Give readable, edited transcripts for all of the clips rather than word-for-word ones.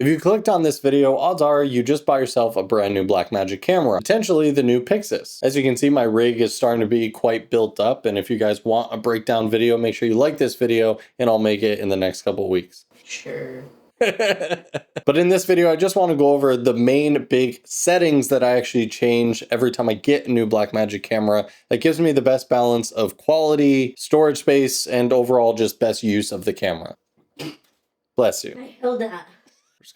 If you clicked on this video, odds are you just bought yourself a brand new Blackmagic camera, potentially the new PYXIS. As you can see, my rig is starting to be quite built up, and if you guys want a breakdown video, make sure you like this video and I'll make it in the next couple of weeks. Sure. But in this video, I just want to go over the main big settings that I actually change every time I get a new Blackmagic camera that gives me the best balance of quality, storage space, and overall just best use of the camera. Bless you. I held that.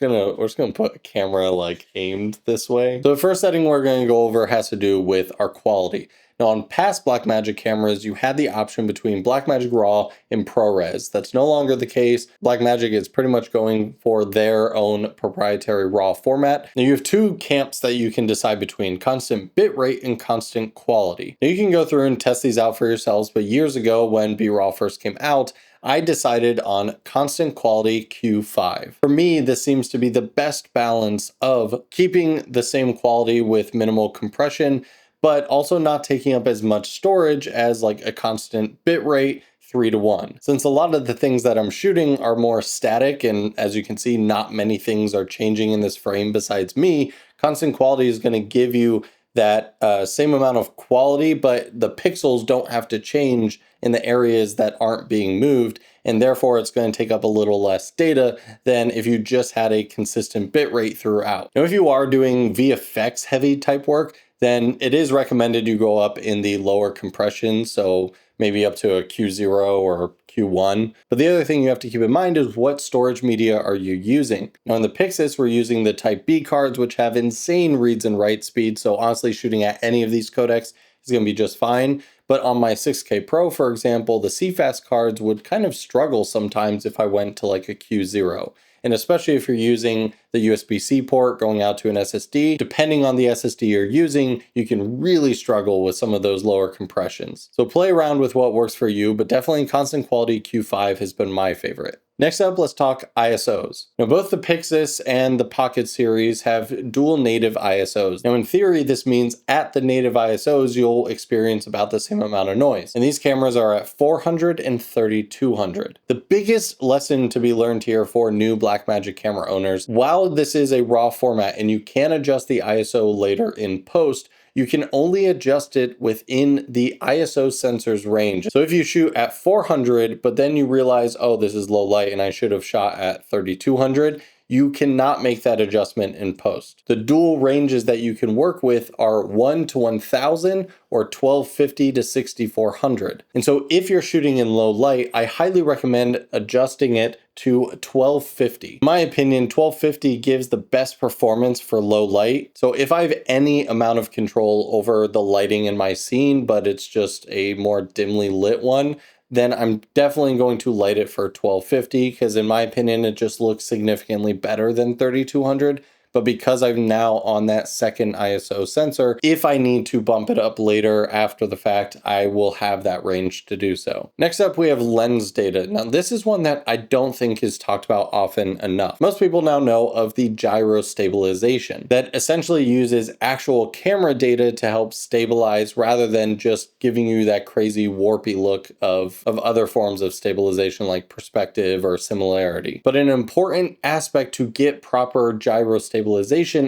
We're just gonna put a camera like aimed this way. So the first setting we're gonna go over has to do with our quality. Now on past Blackmagic cameras, you had the option between Blackmagic RAW and ProRes. That's no longer the case. Blackmagic is pretty much going for their own proprietary RAW format. Now you have two camps that you can decide between: constant bitrate and constant quality. Now you can go through and test these out for yourselves, but years ago when BRAW first came out, I decided on constant quality Q5. For me, this seems to be the best balance of keeping the same quality with minimal compression, but also not taking up as much storage as like a constant bitrate 3:1. Since a lot of the things that I'm shooting are more static, and as you can see, not many things are changing in this frame besides me, constant quality is going to give you that same amount of quality, but the pixels don't have to change in the areas that aren't being moved, and therefore it's going to take up a little less data than if you just had a consistent bitrate throughout. Now, if you are doing VFX heavy type work, then it is recommended you go up in the lower compression, so maybe up to a Q0 or Q1. But the other thing you have to keep in mind is what storage media are you using? Now in the PYXIS, we're using the Type B cards, which have insane reads and write speed. So honestly, shooting at any of these codecs is going to be just fine. But on my 6K Pro, for example, the CFast cards would kind of struggle sometimes if I went to like a Q0. And especially if you're using the USB-C port going out to an SSD, depending on the SSD you're using, you can really struggle with some of those lower compressions. So play around with what works for you, but definitely constant quality Q5 has been my favorite. Next up, let's talk ISOs. Now, both the PYXIS and the Pocket series have dual native ISOs. Now, in theory, this means at the native ISOs, you'll experience about the same amount of noise. And these cameras are at 400 and 3200. The biggest lesson to be learned here for new Blackmagic camera owners, while this is a RAW format and you can adjust the ISO later in post, you can only adjust it within the ISO sensor's range. So if you shoot at 400, but then you realize, oh, this is low light and I should have shot at 3200, you cannot make that adjustment in post. The dual ranges that you can work with are 1 to 1000 or 1250 to 6400. And so if you're shooting in low light, I highly recommend adjusting it to 1250. In my opinion, 1250 gives the best performance for low light. So if I have any amount of control over the lighting in my scene, but it's just a more dimly lit one, then I'm definitely going to light it for 1250 because in my opinion, it just looks significantly better than 3200. But because I'm now on that second ISO sensor, if I need to bump it up later after the fact, I will have that range to do so. Next up, we have lens data. Now, this is one that I don't think is talked about often enough. Most people now know of the gyro stabilization that essentially uses actual camera data to help stabilize rather than just giving you that crazy warpy look of other forms of stabilization like perspective or similarity. But an important aspect to get proper gyro stabilization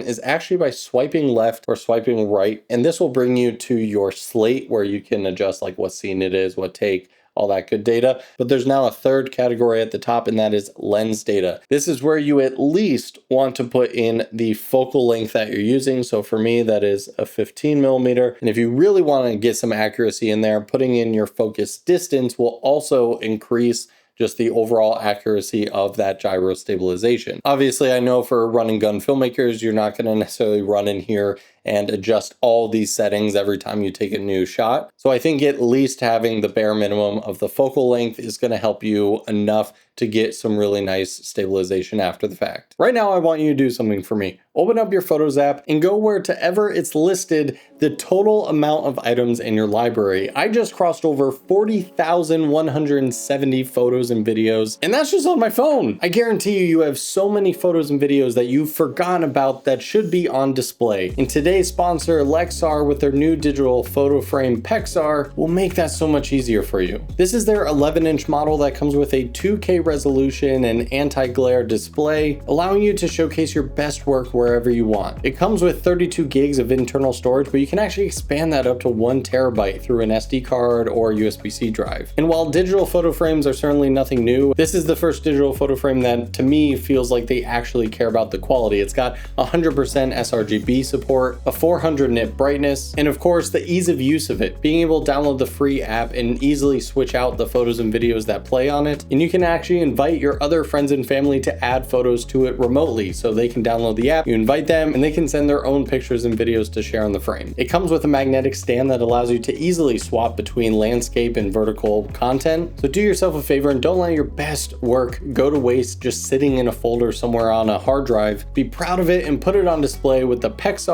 is actually by swiping left or swiping right, and this will bring you to your slate where you can adjust like what scene it is, what take, all that good data. But there's now a third category at the top, and that is lens data. This is where you at least want to put in the focal length that you're using. So for me, that is a 15mm. And if you really want to get some accuracy in there, putting in your focus distance will also increase just the overall accuracy of that gyro stabilization. Obviously, I know for run and gun filmmakers, you're not going to necessarily run in here and adjust all these settings every time you take a new shot. So I think at least having the bare minimum of the focal length is going to help you enough to get some really nice stabilization after the fact. Right now, I want you to do something for me. Open up your Photos app and go wherever it's listed the total amount of items in your library. I just crossed over 40,170 photos and videos, and that's just on my phone. I guarantee you have so many photos and videos that you've forgotten about that should be on display. And today today's sponsor, 𝗬𝗧𝗨, with their new digital photo frame PYXIS, will make that so much easier for you. This is their 11-inch model that comes with a 2K resolution and anti-glare display, allowing you to showcase your best work wherever you want. It comes with 32 gigs of internal storage, but you can actually expand that up to 1 terabyte through an SD card or USB-C drive. And while digital photo frames are certainly nothing new, this is the first digital photo frame that, to me, feels like they actually care about the quality. It's got 100% sRGB support, a 400 nit brightness, and of course the ease of use of it, being able to download the free app and easily switch out the photos and videos that play on it. And you can actually invite your other friends and family to add photos to it remotely, so they can download the app, you invite them, and they can send their own pictures and videos to share on the frame. It comes with a magnetic stand that allows you to easily swap between landscape and vertical content. So do yourself a favor and don't let your best work go to waste just sitting in a folder somewhere on a hard drive. Be proud of it and put it on display with the PYXIS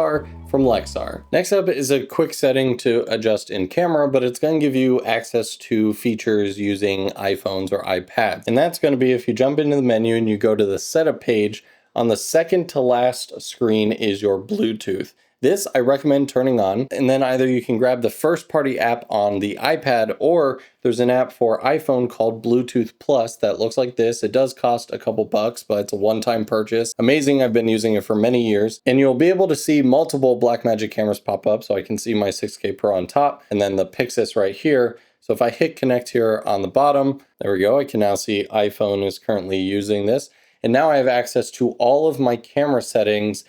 from 𝗬𝗧𝗨. Next up is a quick setting to adjust in camera, but it's going to give you access to features using iPhones or iPads. And that's going to be if you jump into the menu and you go to the setup page, on the second to last screen is your Bluetooth. This I recommend turning on, and then either you can grab the first party app on the iPad, or there's an app for iPhone called Bluetooth Plus that looks like this. It does cost a couple bucks, but it's a one-time purchase. Amazing, I've been using it for many years. And you'll be able to see multiple Blackmagic cameras pop up, so I can see my 6K Pro on top, and then the PYXIS right here. So if I hit connect here on the bottom, there we go, I can now see iPhone is currently using this. And now I have access to all of my camera settings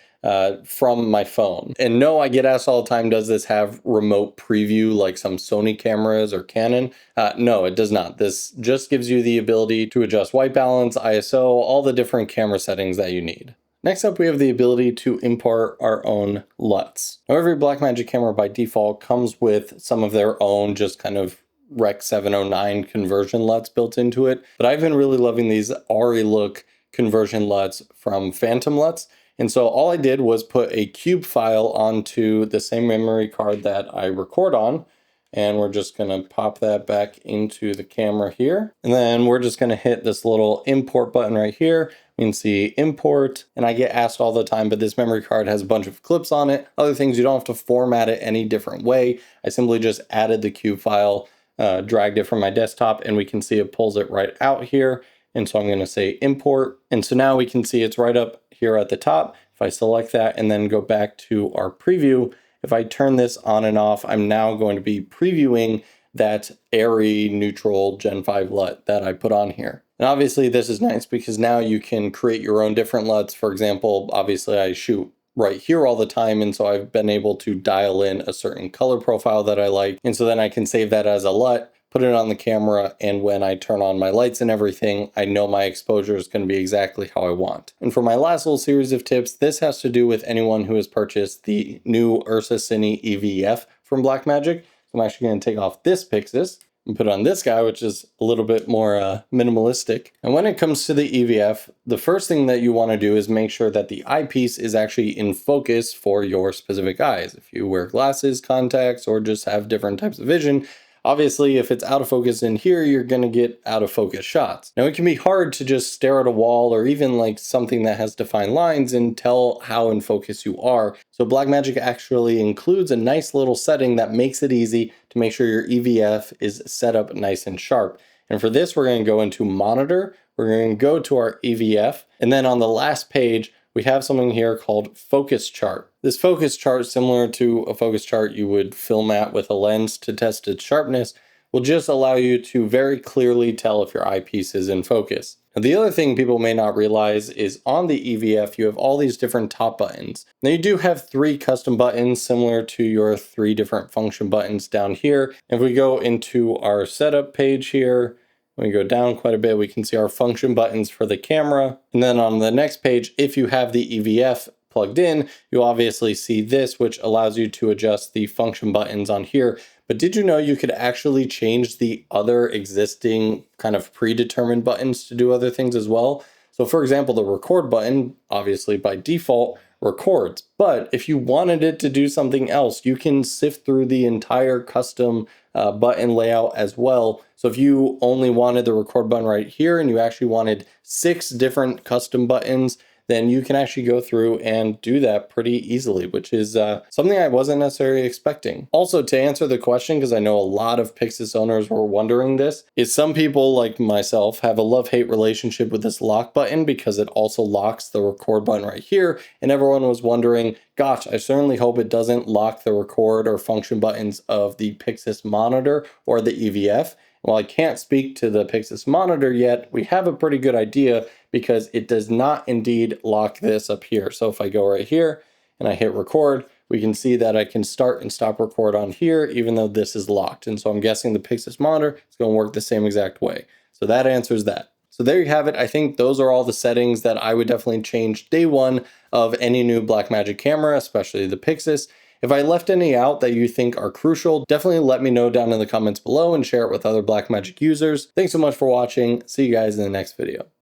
from my phone. And no, I get asked all the time, does this have remote preview like some Sony cameras or Canon? No, it does not. This just gives you the ability to adjust white balance, ISO, all the different camera settings that you need. Next up, we have the ability to import our own LUTs. Now, every Blackmagic camera by default comes with some of their own just kind of Rec. 709 conversion LUTs built into it. But I've been really loving these ARRI look conversion LUTs from Phantom LUTs. And so all I did was put a cube file onto the same memory card that I record on. And we're just gonna pop that back into the camera here. And then we're just gonna hit this little import button right here. We can see import, and I get asked all the time, but this memory card has a bunch of clips on it. Other things, you don't have to format it any different way. I simply just added the cube file, dragged it from my desktop, and we can see it pulls it right out here. And so I'm gonna say import. And so now we can see it's right up here at the top. If I select that and then go back to our preview, if I turn this on and off, I'm now going to be previewing that ARRI neutral Gen 5 LUT that I put on here. And obviously this is nice because now you can create your own different LUTs. For example, obviously I shoot right here all the time, and so I've been able to dial in a certain color profile that I like. And so then I can save that as a LUT, put it on the camera, and when I turn on my lights and everything, I know my exposure is going to be exactly how I want. And for my last little series of tips, this has to do with anyone who has purchased the new Ursa Cine EVF from Blackmagic. So I'm actually going to take off this PYXIS and put on this guy, which is a little bit more minimalistic. And when it comes to the EVF, the first thing that you want to do is make sure that the eyepiece is actually in focus for your specific eyes. If you wear glasses, contacts, or just have different types of vision, obviously, if it's out of focus in here, you're going to get out of focus shots. Now, it can be hard to just stare at a wall or even like something that has defined lines and tell how in focus you are. So Blackmagic actually includes a nice little setting that makes it easy to make sure your EVF is set up nice and sharp. And for this, we're going to go into monitor. We're going to go to our EVF. And then on the last page, we have something here called focus chart. This focus chart, similar to a focus chart you would film at with a lens to test its sharpness, will just allow you to very clearly tell if your eyepiece is in focus. Now, the other thing people may not realize is on the EVF, you have all these different top buttons. Now, you do have 3 custom buttons similar to your 3 different function buttons down here. If we go into our setup page here, when we go down quite a bit, we can see our function buttons for the camera. And then on the next page, if you have the EVF plugged in, you obviously see this, which allows you to adjust the function buttons on here. But did you know you could actually change the other existing kind of predetermined buttons to do other things as well? So for example, the record button, obviously by default, records. But if you wanted it to do something else, you can sift through the entire custom button layout as well. So if you only wanted the record button right here and you actually wanted 6 different custom buttons, then you can actually go through and do that pretty easily, which is something I wasn't necessarily expecting. Also, to answer the question, because I know a lot of PYXIS owners were wondering this, is some people like myself have a love-hate relationship with this lock button because it also locks the record button right here, and everyone was wondering, gosh, I certainly hope it doesn't lock the record or function buttons of the PYXIS monitor or the EVF. While I can't speak to the PYXIS monitor yet, we have a pretty good idea because it does not indeed lock this up here. So if I go right here and I hit record, we can see that I can start and stop record on here, even though this is locked. And so I'm guessing the PYXIS monitor is going to work the same exact way. So that answers that. So there you have it. I think those are all the settings that I would definitely change day one of any new Blackmagic camera, especially the PYXIS. If I left any out that you think are crucial, definitely let me know down in the comments below and share it with other Blackmagic users. Thanks so much for watching. See you guys in the next video.